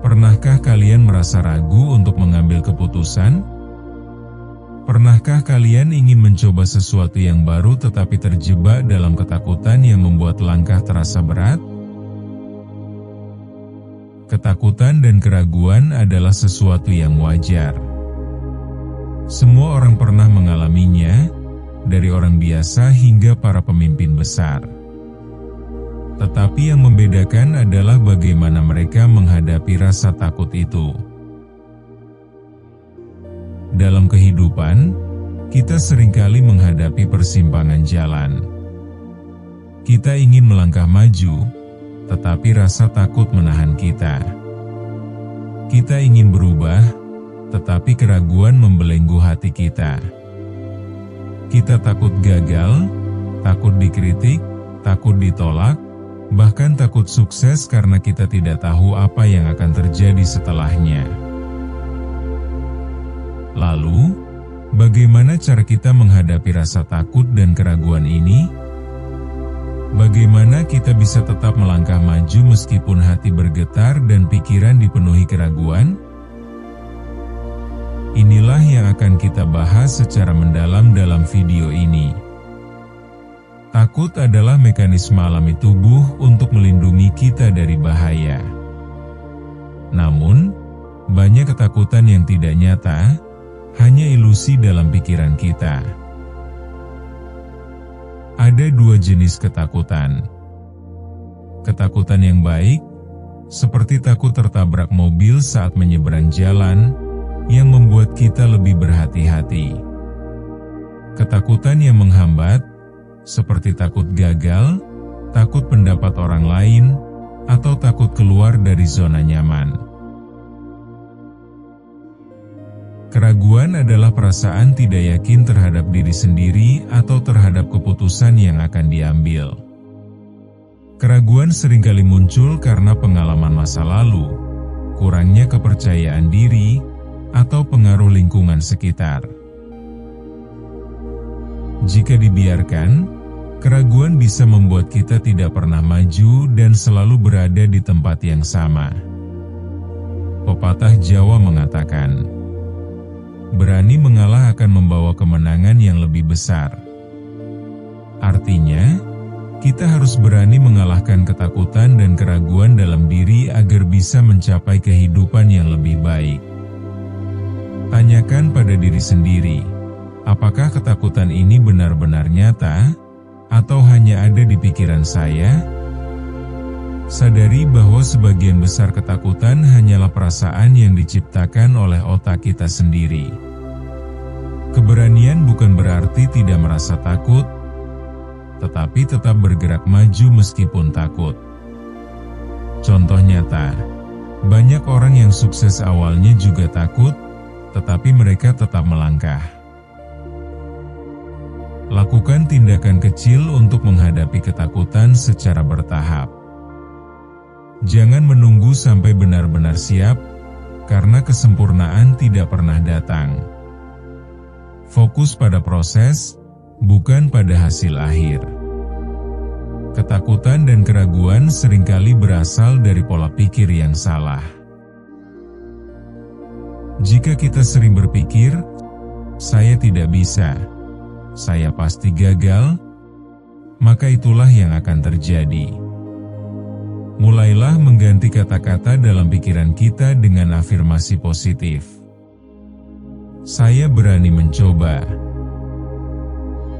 Pernahkah kalian merasa ragu untuk mengambil keputusan? Pernahkah kalian ingin mencoba sesuatu yang baru tetapi terjebak dalam ketakutan yang membuat langkah terasa berat? Ketakutan dan keraguan adalah sesuatu yang wajar. Semua orang pernah mengalaminya, dari orang biasa hingga para pemimpin besar. Tetapi yang membedakan adalah bagaimana mereka menghadapi rasa takut itu. Dalam kehidupan, kita seringkali menghadapi persimpangan jalan. Kita ingin melangkah maju, tetapi rasa takut menahan kita. Kita ingin berubah, tetapi keraguan membelenggu hati kita. Kita takut gagal, takut dikritik, takut ditolak, bahkan takut sukses karena kita tidak tahu apa yang akan terjadi setelahnya. Lalu, bagaimana cara kita menghadapi rasa takut dan keraguan ini? Bagaimana kita bisa tetap melangkah maju meskipun hati bergetar dan pikiran dipenuhi keraguan? Inilah yang akan kita bahas secara mendalam dalam video ini. Takut adalah mekanisme alami tubuh untuk melindungi kita dari bahaya. Namun, banyak ketakutan yang tidak nyata, hanya ilusi dalam pikiran kita. Ada dua jenis ketakutan. Ketakutan yang baik, seperti takut tertabrak mobil saat menyeberang jalan, yang membuat kita lebih berhati-hati. Ketakutan yang menghambat, seperti takut gagal, takut pendapat orang lain, atau takut keluar dari zona nyaman. Keraguan adalah perasaan tidak yakin terhadap diri sendiri atau terhadap keputusan yang akan diambil. Keraguan seringkali muncul karena pengalaman masa lalu, kurangnya kepercayaan diri, atau pengaruh lingkungan sekitar. Jika dibiarkan, keraguan bisa membuat kita tidak pernah maju dan selalu berada di tempat yang sama. Pepatah Jawa mengatakan, berani mengalah akan membawa kemenangan yang lebih besar. Artinya, kita harus berani mengalahkan ketakutan dan keraguan dalam diri agar bisa mencapai kehidupan yang lebih baik. Tanyakan pada diri sendiri, apakah ketakutan ini benar-benar nyata, atau hanya ada di pikiran saya? Sadari bahwa sebagian besar ketakutan hanyalah perasaan yang diciptakan oleh otak kita sendiri. Keberanian bukan berarti tidak merasa takut, tetapi tetap bergerak maju meskipun takut. Contoh nyata, banyak orang yang sukses awalnya juga takut, tetapi mereka tetap melangkah. Lakukan tindakan kecil untuk menghadapi ketakutan secara bertahap. Jangan menunggu sampai benar-benar siap, karena kesempurnaan tidak pernah datang. Fokus pada proses, bukan pada hasil akhir. Ketakutan dan keraguan seringkali berasal dari pola pikir yang salah. Jika kita sering berpikir, "Saya tidak bisa, saya pasti gagal," maka itulah yang akan terjadi. Mulailah mengganti kata-kata dalam pikiran kita dengan afirmasi positif. Saya berani mencoba.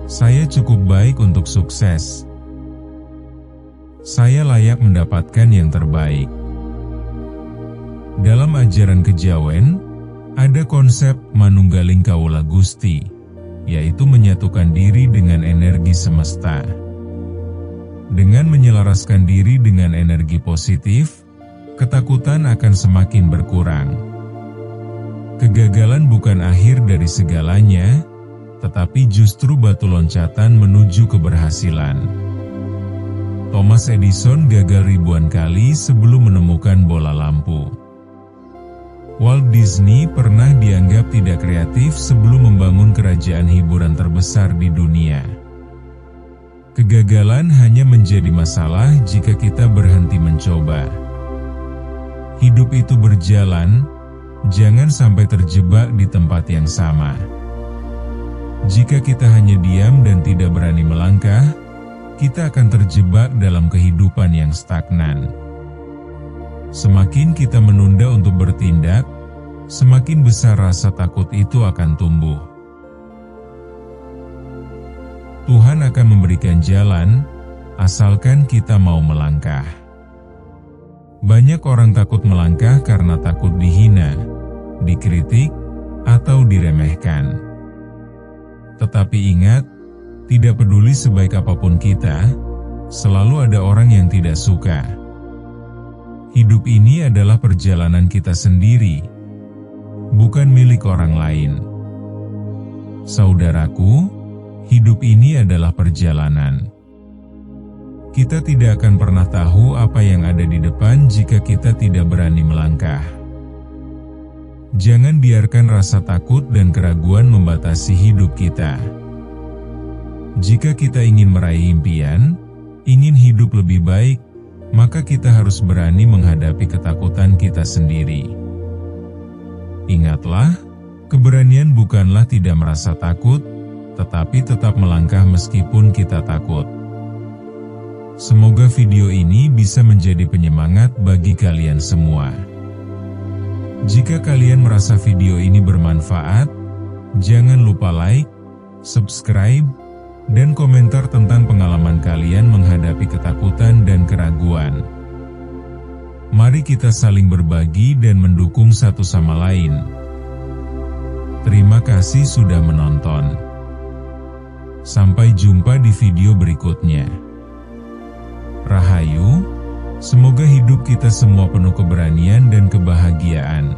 Saya cukup baik untuk sukses. Saya layak mendapatkan yang terbaik. Dalam ajaran kejawen, ada konsep manunggaling kawula Gusti, yaitu menyatukan diri dengan energi semesta. Dengan menyelaraskan diri dengan energi positif, ketakutan akan semakin berkurang. Kegagalan bukan akhir dari segalanya, tetapi justru batu loncatan menuju keberhasilan. Thomas Edison gagal ribuan kali sebelum menemukan bola lampu. Walt Disney pernah dianggap tidak kreatif sebelum membangun kerajaan hiburan terbesar di dunia. Kegagalan hanya menjadi masalah jika kita berhenti mencoba. Hidup itu berjalan, jangan sampai terjebak di tempat yang sama. Jika kita hanya diam dan tidak berani melangkah, kita akan terjebak dalam kehidupan yang stagnan. Semakin kita menunda untuk bertindak, semakin besar rasa takut itu akan tumbuh. Tuhan akan memberikan jalan, asalkan kita mau melangkah. Banyak orang takut melangkah karena takut dihina, dikritik, atau diremehkan. Tetapi ingat, tidak peduli sebaik apapun kita, selalu ada orang yang tidak suka. Hidup ini adalah perjalanan kita sendiri, bukan milik orang lain. Saudaraku, hidup ini adalah perjalanan. Kita tidak akan pernah tahu apa yang ada di depan jika kita tidak berani melangkah. Jangan biarkan rasa takut dan keraguan membatasi hidup kita. Jika kita ingin meraih impian, ingin hidup lebih baik, maka kita harus berani menghadapi ketakutan kita sendiri. Ingatlah, keberanian bukanlah tidak merasa takut, tetapi tetap melangkah meskipun kita takut. Semoga video ini bisa menjadi penyemangat bagi kalian semua. Jika kalian merasa video ini bermanfaat, jangan lupa like, subscribe, dan komentar tentang pengalaman kalian menghadapi ketakutan dan keraguan. Mari kita saling berbagi dan mendukung satu sama lain. Terima kasih sudah menonton. Sampai jumpa di video berikutnya. Rahayu, semoga hidup kita semua penuh keberanian dan kebahagiaan.